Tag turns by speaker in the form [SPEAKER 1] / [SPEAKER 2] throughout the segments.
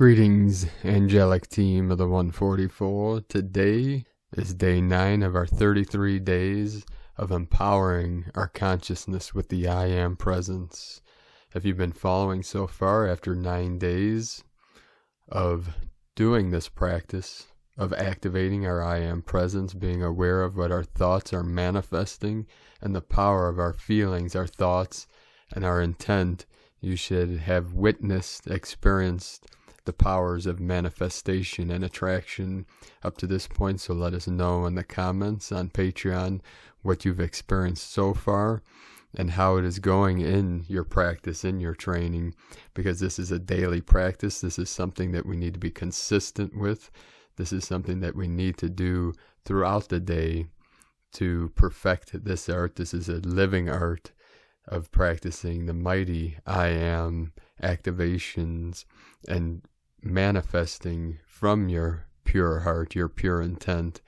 [SPEAKER 1] Greetings, angelic team of the 144. Today is day 9 of our 33 days of empowering our consciousness with the I Am presence. If you've been following so far, after 9 days of doing this practice, of activating our I Am presence, being aware of what our thoughts are manifesting, and the power of our feelings, our thoughts, and our intent, you should have witnessed, experienced the powers of manifestation and attraction up to this point. So let us know in the comments on Patreon what you've experienced so far and how it is going in your practice, in your training, because this is a daily practice. This is something that we need to be consistent with. This is something that we need to do throughout the day to perfect this art. This is a living art of practicing the mighty I Am activations and manifesting from your pure heart, your pure intent,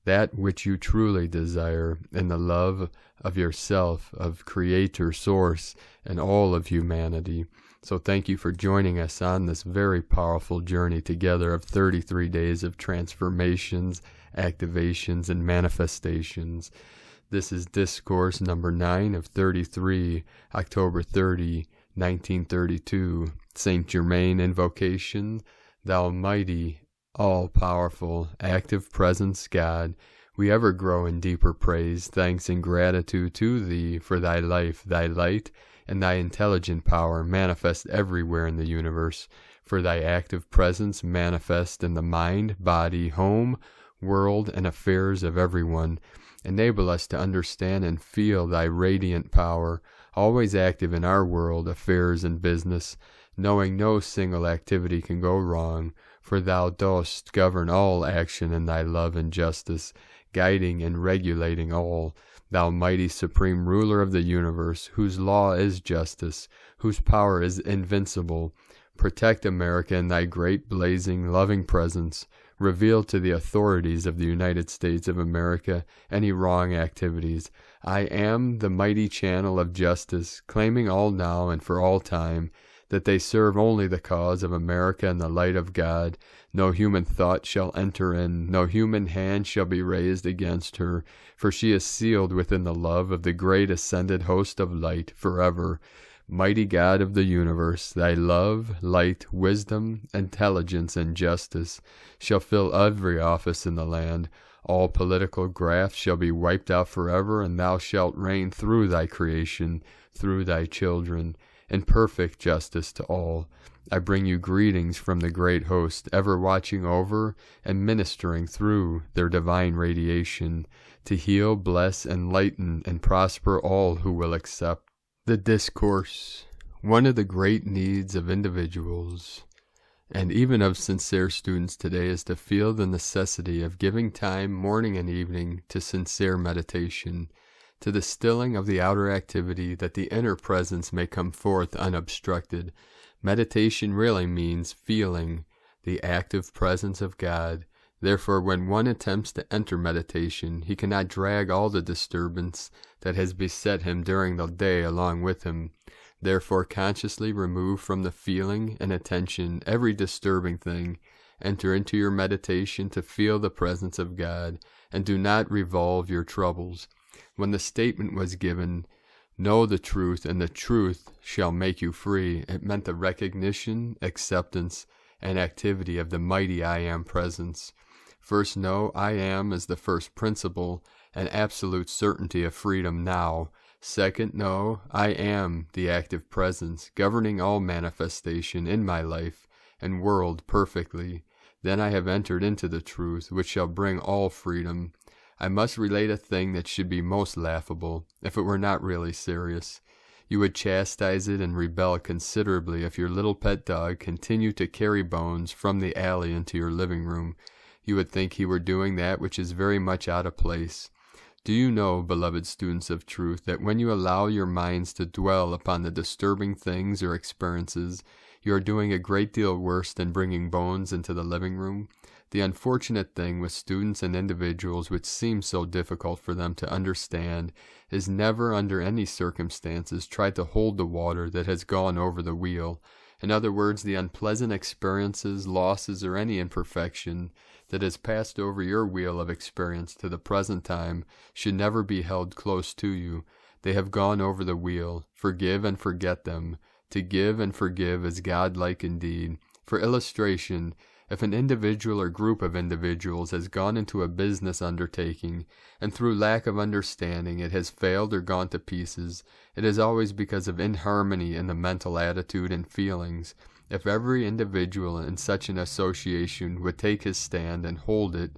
[SPEAKER 1] that which you truly desire in the love of yourself, of Creator, Source, and all of humanity. So thank you for joining us on this very powerful journey together of 33 days of transformations, activations, and manifestations. This is Discourse number 9 of 33, October 30, 1932, Saint Germain Invocation. Thou mighty, all-powerful, active presence God, we ever grow in deeper praise, thanks, and gratitude to Thee for Thy life, Thy light, and Thy intelligent power manifest everywhere in the universe, for Thy active presence manifest in the mind, body, home, world, and affairs of everyone. Enable us to understand and feel Thy radiant power, always active in our world, affairs, and business, knowing no single activity can go wrong, for Thou dost govern all action in Thy love and justice, guiding and regulating all. Thou mighty supreme ruler of the universe, whose law is justice, whose power is invincible, protect America in Thy great, blazing, loving presence. Reveal to the authorities of the United States of America any wrong activities. I am the mighty channel of justice, claiming all now and for all time that they serve only the cause of America and the light of God. No human thought shall enter in, no human hand shall be raised against her, for she is sealed within the love of the great ascended host of light forever. Mighty God of the universe, Thy love, light, wisdom, intelligence, and justice shall fill every office in the land. All political graft shall be wiped out forever, and Thou shalt reign through Thy creation, through Thy children, in perfect justice to all. I bring You greetings from the great host, ever watching over and ministering through their divine radiation, to heal, bless, enlighten, and prosper all who will accept. The Discourse. One of the great needs of individuals, and even of sincere students today, is to feel the necessity of giving time morning and evening to sincere meditation, to the stilling of the outer activity, that the inner presence may come forth unobstructed. Meditation really means feeling the active presence of God. Therefore, when one attempts to enter meditation, he cannot drag all the disturbance that has beset him during the day along with him. Therefore, consciously remove from the feeling and attention every disturbing thing. Enter into your meditation to feel the presence of God, and do not revolve your troubles. When the statement was given, "Know the truth, and the truth shall make you free," it meant the recognition, acceptance, and activity of the mighty I Am presence. First, know I Am as the first principle and absolute certainty of freedom now. Second, know I am the active presence, governing all manifestation in my life and world perfectly. Then I have entered into the truth, which shall bring all freedom. I must relate a thing that should be most laughable, if it were not really serious. You would chastise it and rebel considerably if your little pet dog continued to carry bones from the alley into your living room. You would think he were doing that which is very much out of place. Do you know, beloved students of truth, that when you allow your minds to dwell upon the disturbing things or experiences, you are doing a great deal worse than bringing bones into the living room? The unfortunate thing with students and individuals, which seems so difficult for them to understand, is never under any circumstances try to hold the water that has gone over the wheel. In other words, the unpleasant experiences, losses, or any imperfection that has passed over your wheel of experience to the present time should never be held close to you. They have gone over the wheel. Forgive and forget them. To give and forgive is God-like indeed. For illustration, if an individual or group of individuals has gone into a business undertaking, and through lack of understanding it has failed or gone to pieces, it is always because of inharmony in the mental attitude and feelings. If every individual in such an association would take his stand and hold it,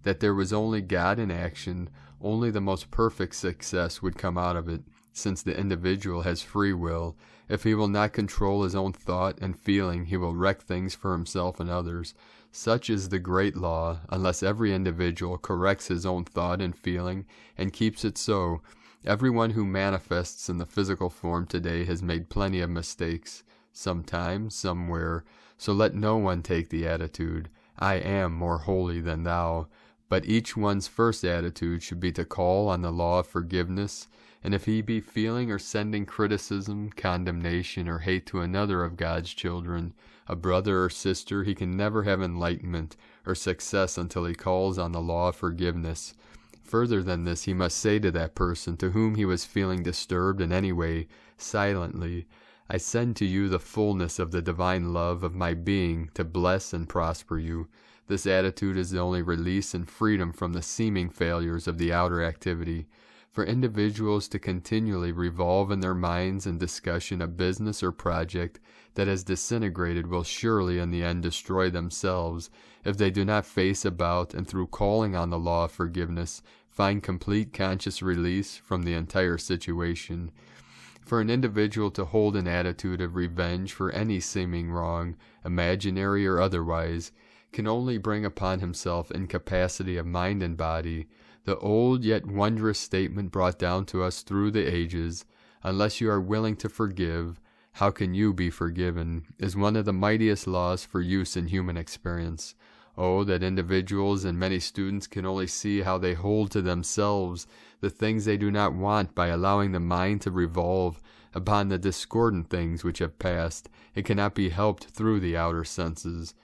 [SPEAKER 1] that there was only God in action, only the most perfect success would come out of it, since the individual has free will. If he will not control his own thought and feeling, he will wreck things for himself and others. Such is the great law. Unless every individual corrects his own thought and feeling and keeps it so, everyone who manifests in the physical form today has made plenty of mistakes, sometime, somewhere. So let no one take the attitude, I am more holy than thou. But each one's first attitude should be to call on the law of forgiveness, and if he be feeling or sending criticism, condemnation, or hate to another of God's children, a brother or sister, he can never have enlightenment or success until he calls on the law of forgiveness. Further than this, he must say to that person to whom he was feeling disturbed in any way, silently, I send to you the fullness of the divine love of my being to bless and prosper you. This attitude is the only release and freedom from the seeming failures of the outer activity. For individuals to continually revolve in their minds in discussion a business or project that has disintegrated will surely in the end destroy themselves, if they do not face about and through calling on the law of forgiveness find complete conscious release from the entire situation. For an individual to hold an attitude of revenge for any seeming wrong, imaginary or otherwise, can only bring upon himself incapacity of mind and body. The old yet wondrous statement brought down to us through the ages, unless you are willing to forgive, how can you be forgiven, is one of the mightiest laws for use in human experience. Oh, that individuals and many students can only see how they hold to themselves the things they do not want by allowing the mind to revolve upon the discordant things which have passed. It cannot be helped through the outer senses.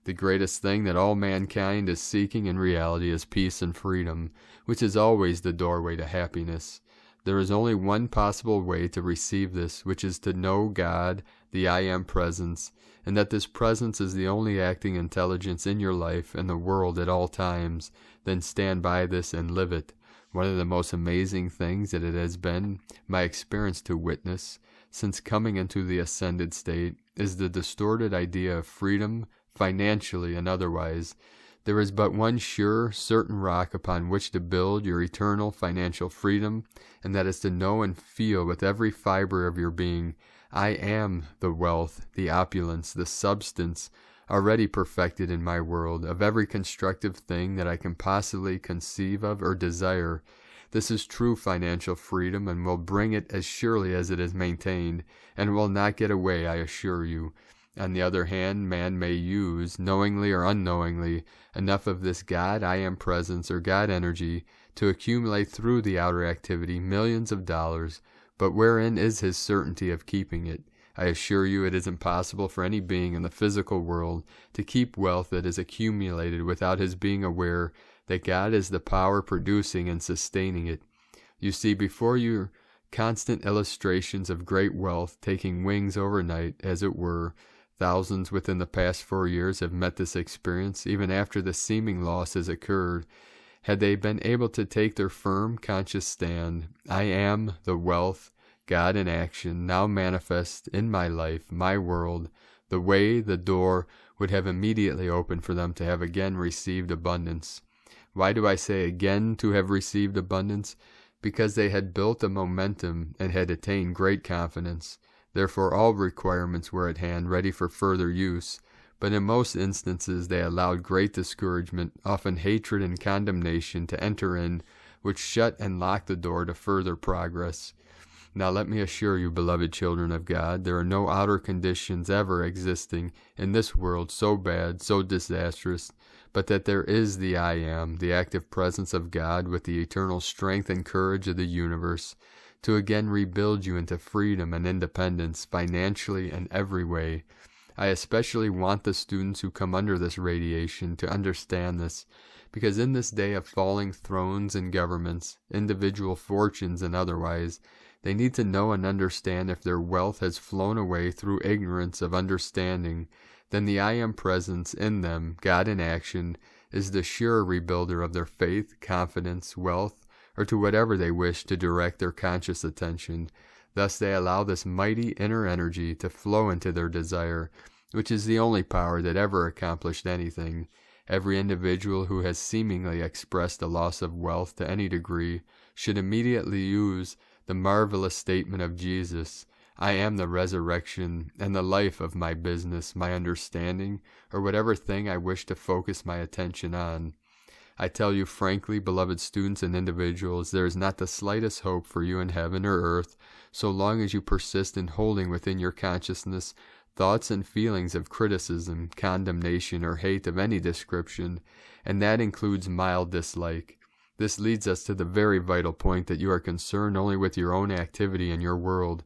[SPEAKER 1] The greatest thing that all mankind is seeking in reality is peace and freedom, which is always the doorway to happiness. There is only one possible way to receive this, which is to know God, the I Am Presence, and that this presence is the only acting intelligence in your life and the world at all times. Then stand by this and live it. One of the most amazing things that it has been my experience to witness, since coming into the ascended state, is the distorted idea of freedom, financially and otherwise. There is but one sure, certain rock upon which to build your eternal financial freedom, and that is to know and feel with every fiber of your being, I am the wealth, the opulence, the substance, already perfected in my world, of every constructive thing that I can possibly conceive of or desire. This is true financial freedom, and will bring it as surely as it is maintained, and will not get away, I assure you. On the other hand, man may use, knowingly or unknowingly, enough of this God I Am Presence or God energy to accumulate through the outer activity millions of dollars, but wherein is his certainty of keeping it? I assure you it is impossible for any being in the physical world to keep wealth that is accumulated without his being aware that God is the power producing and sustaining it. You see before you constant illustrations of great wealth taking wings overnight, as it were. Thousands within the past 4 years have met this experience, even after the seeming loss has occurred. Had they been able to take their firm, conscious stand, I am the wealth, God in action, now manifest in my life, my world, the way, the door would have immediately opened for them to have again received abundance. Why do I say again to have received abundance? Because they had built a momentum and had attained great confidence. Therefore all requirements were at hand, ready for further use, but in most instances they allowed great discouragement, often hatred and condemnation, to enter in, which shut and locked the door to further progress. Now let me assure you, beloved children of God, there are no outer conditions ever existing in this world so bad, so disastrous, but that there is the I Am, the active presence of God with the eternal strength and courage of the universe. to again rebuild you into freedom and independence financially and every way. I especially want the students who come under this radiation to understand this, because in this day of falling thrones and governments, individual fortunes and otherwise, they need to know and understand if their wealth has flown away through ignorance of understanding, then the I Am presence in them, God in action, is the sure rebuilder of their faith, confidence, wealth, or to whatever they wish to direct their conscious attention. Thus they allow this mighty inner energy to flow into their desire, which is the only power that ever accomplished anything. Every individual who has seemingly expressed a loss of wealth to any degree should immediately use the marvelous statement of Jesus, I am the resurrection and the life of my business, my understanding, or whatever thing I wish to focus my attention on. I tell you frankly, beloved students and individuals, there is not the slightest hope for you in heaven or earth so long as you persist in holding within your consciousness thoughts and feelings of criticism, condemnation, or hate of any description, and that includes mild dislike. This leads us to the very vital point that you are concerned only with your own activity in your world.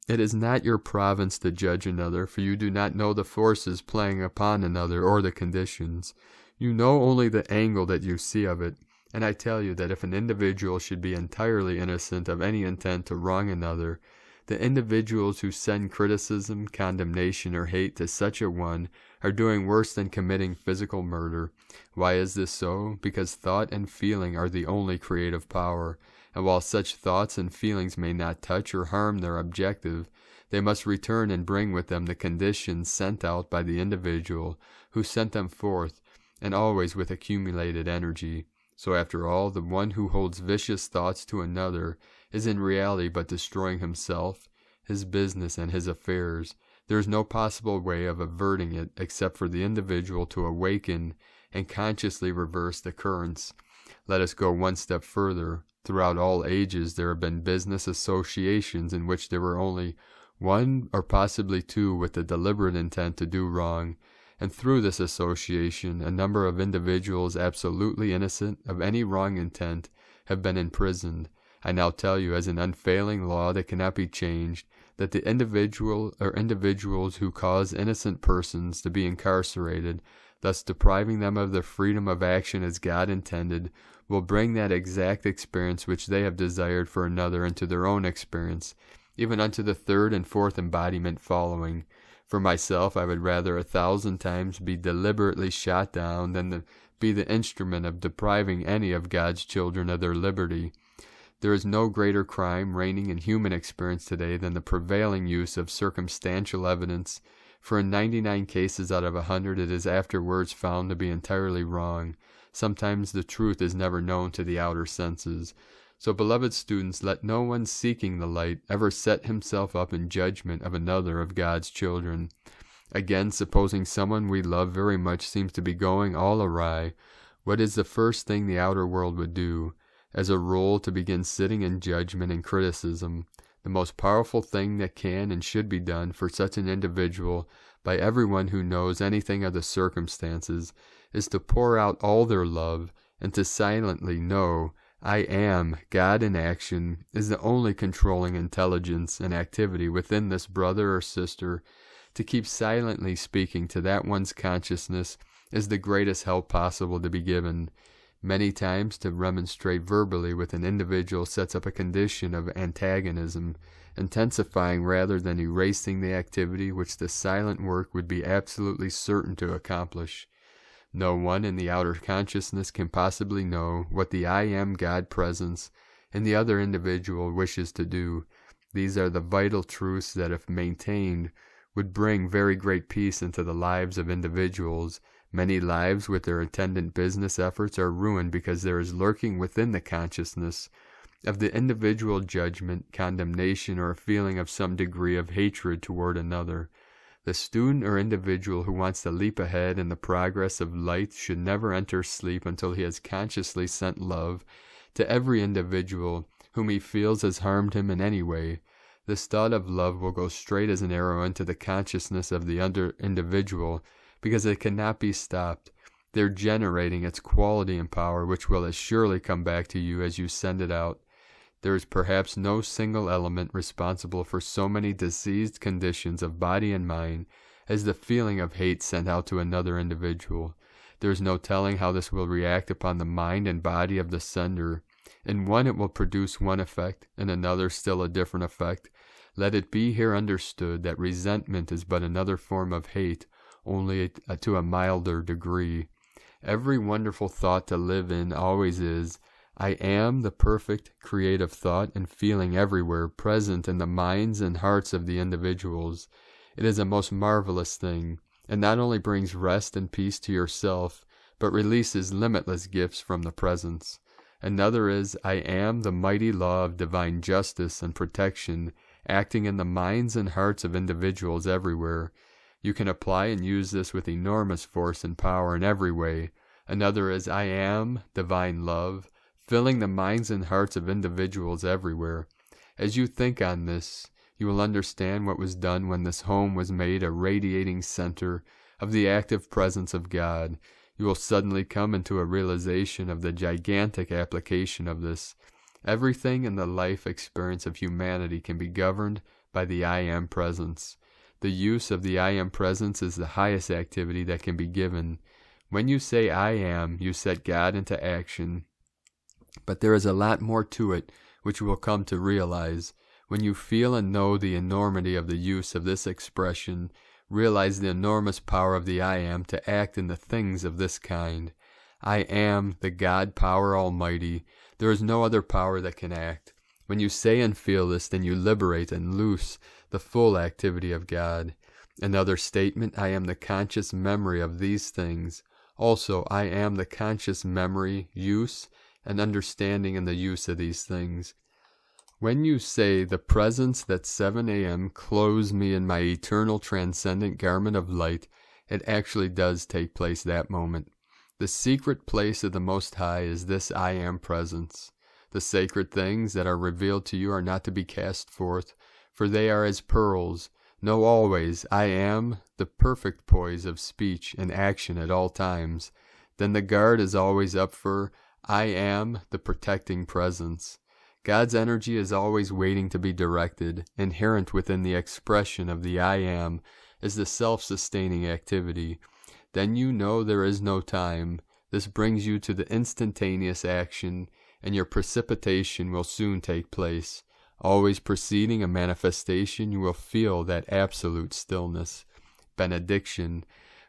[SPEAKER 1] It is not your province to judge another, for you do not know the forces playing upon another or the conditions. You know only the angle that you see of it, and I tell you that if an individual should be entirely innocent of any intent to wrong another, the individuals who send criticism, condemnation, or hate to such a one are doing worse than committing physical murder. Why is this so? Because thought and feeling are the only creative power, and while such thoughts and feelings may not touch or harm their objective, they must return and bring with them the conditions sent out by the individual who sent them forth, and always with accumulated energy. So after all, the one who holds vicious thoughts to another is in reality but destroying himself, his business, and his affairs. There is no possible way of averting it except for the individual to awaken and consciously reverse the currents. Let us go one step further. Throughout all ages there have been business associations in which there were only one or possibly two with the deliberate intent to do wrong, and through this association a number of individuals absolutely innocent of any wrong intent have been imprisoned. I now tell you as an unfailing law that cannot be changed, that the individual or individuals who cause innocent persons to be incarcerated, thus depriving them of the freedom of action as God intended, will bring that exact experience which they have desired for another into their own experience, even unto the third and fourth embodiment following. For myself, I would rather 1,000 times be deliberately shot down than be the instrument of depriving any of God's children of their liberty. There is no greater crime reigning in human experience today than the prevailing use of circumstantial evidence, for in 99 cases out of 100 it is afterwards found to be entirely wrong. Sometimes the truth is never known to the outer senses. So, beloved students, let no one seeking the light ever set himself up in judgment of another of God's children. Again, supposing someone we love very much seems to be going all awry, what is the first thing the outer world would do? As a rule, to begin sitting in judgment and criticism. The most powerful thing that can and should be done for such an individual by everyone who knows anything of the circumstances is to pour out all their love and to silently know I am, God in action, is the only controlling intelligence and activity within this brother or sister. To keep silently speaking to that one's consciousness is the greatest help possible to be given. Many times to remonstrate verbally with an individual sets up a condition of antagonism, intensifying rather than erasing the activity which the silent work would be absolutely certain to accomplish. No one in the outer consciousness can possibly know what the I Am God presence in the other individual wishes to do. These are the vital truths that, if maintained, would bring very great peace into the lives of individuals. Many lives with their attendant business efforts are ruined because there is lurking within the consciousness of the individual judgment, condemnation, or a feeling of some degree of hatred toward another. The student or individual who wants to leap ahead in the progress of light should never enter sleep until he has consciously sent love to every individual whom he feels has harmed him in any way. This thought of love will go straight as an arrow into the consciousness of the individual, because it cannot be stopped, there generating its quality and power, which will as surely come back to you as you send it out. There is perhaps no single element responsible for so many diseased conditions of body and mind as the feeling of hate sent out to another individual. There is no telling how this will react upon the mind and body of the sender. In one it will produce one effect, in another still a different effect. Let it be here understood that resentment is but another form of hate, only to a milder degree. Every wonderful thought to live in always is, I am the perfect creative thought and feeling everywhere present in the minds and hearts of the individuals. It is a most marvelous thing, and not only brings rest and peace to yourself, but releases limitless gifts from the presence. Another is, I am the mighty law of divine justice and protection acting in the minds and hearts of individuals everywhere. You can apply and use this with enormous force and power in every way. Another is, I am divine love, filling the minds and hearts of individuals everywhere. As you think on this, you will understand what was done when this home was made a radiating center of the active presence of God. You will suddenly come into a realization of the gigantic application of this. Everything in the life experience of humanity can be governed by the I Am presence. The use of the I Am presence is the highest activity that can be given. When you say I Am, you set God into action. But there is a lot more to it, which you will come to realize. When you feel and know the enormity of the use of this expression, realize the enormous power of the I Am to act in the things of this kind. I am the God Power Almighty. There is no other power that can act. When you say and feel this, then you liberate and loose the full activity of God. Another statement, I am the conscious memory of these things. Also, I am the conscious memory, use, and understanding in the use of these things. When you say, the presence that 7 a.m. clothes me in my eternal transcendent garment of light, it actually does take place that moment. The secret place of the Most High is this I Am presence. The sacred things that are revealed to you are not to be cast forth, for they are as pearls. Know always, I am the perfect poise of speech and action at all times. Then the guard is always up for, I am the protecting presence. God's energy is always waiting to be directed. Inherent within the expression of the I Am is the self-sustaining activity. Then you know there is no time. This brings you to the instantaneous action, and your precipitation will soon take place. Always preceding a manifestation, you will feel that absolute stillness. Benediction.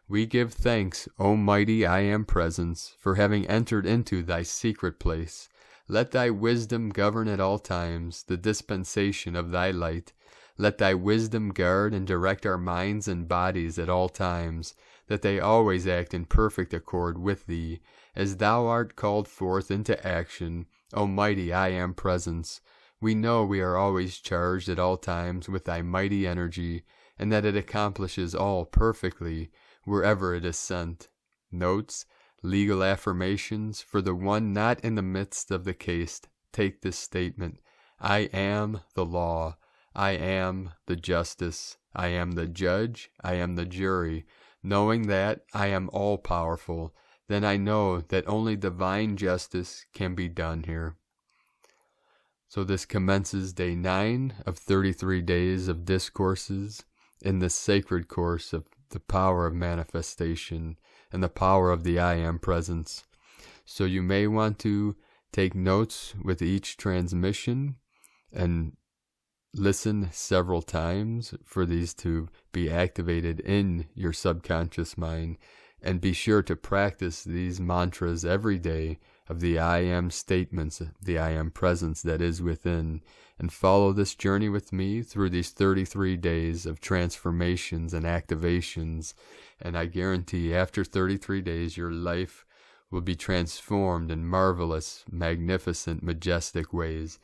[SPEAKER 1] We give thanks, O mighty I Am presence, for having entered into thy secret place. Let thy wisdom govern at all times the dispensation of thy light. Let thy wisdom guard and direct our minds and bodies at all times, that they always act in perfect accord with thee, as thou art called forth into action, O mighty I Am presence. We know we are always charged at all times with thy mighty energy, and that it accomplishes all perfectly wherever it is sent. Notes, legal affirmations, for the one not in the midst of the case, take this statement. I am the law. I am the justice. I am the judge. I am the jury. Knowing that I am all-powerful, then I know that only divine justice can be done here. So this commences day 9 of 33 days of discourses in this sacred course of the power of manifestation and the power of the I Am presence. So you may want to take notes with each transmission and listen several times for these to be activated in your subconscious mind, and be sure to practice these mantras every day of the I Am statements, the I Am presence that is within, and follow this journey with me through these 33 days of transformations and activations, and I guarantee after 33 days your life will be transformed in marvelous, magnificent, majestic ways.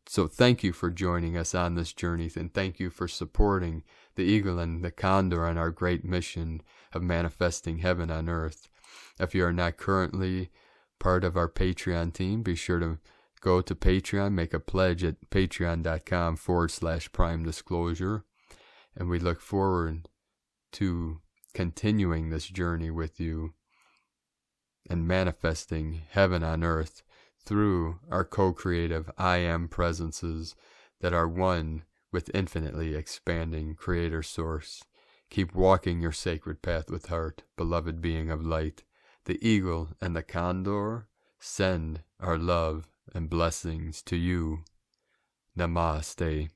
[SPEAKER 1] So thank you for joining us on this journey, and thank you for supporting the eagle and the condor on our great mission of manifesting heaven on earth. If you are not currently part of our Patreon team, be sure to go to Patreon, make a pledge at patreon.com/prime disclosure, and we look forward to continuing this journey with you and manifesting heaven on earth through our co-creative I Am presences that are one with infinitely expanding Creator Source. Keep walking your sacred path with heart, beloved being of light. The eagle and the condor send our love and blessings to you. Namaste.